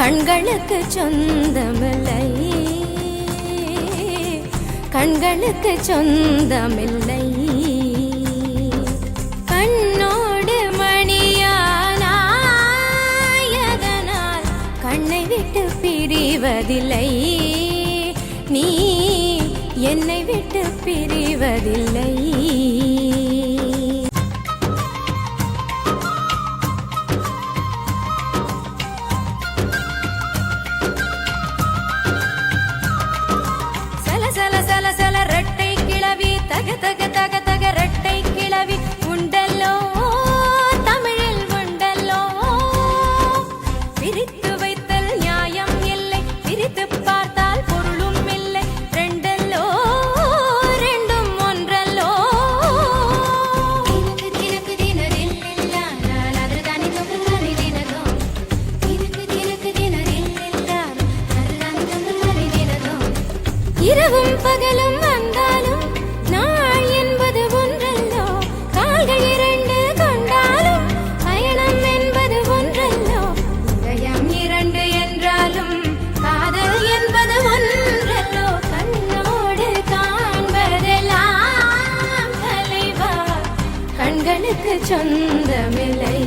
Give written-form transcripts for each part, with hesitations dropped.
கண்களுக்கு சொந்தமில்லை, கண்களுக்கு சொந்தமில்லை. கண்ணோடு மணியானாயதனால் கண்ணை விட்டு பிரிவதில்லை, நீ என்னை விட்டு பிரிவதில்லை. இரவும் பகலும் வந்தாலும் நாள் என்பது ஒன்றல்லோ, கால்கள் இரண்டு கொண்டாலும் பயணம் என்பது ஒன்றல்லோ, இதயம் இரண்டு என்றாலும் காதல் என்பது ஒன்றல்லோ. கண்ணோடு காண்பதெல்லாம் தலைவா, கண்களுக்கு சொந்தமில்லை,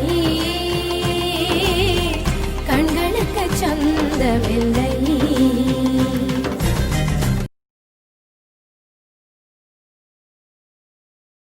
கண்களுக்கு சொந்தமில்லை.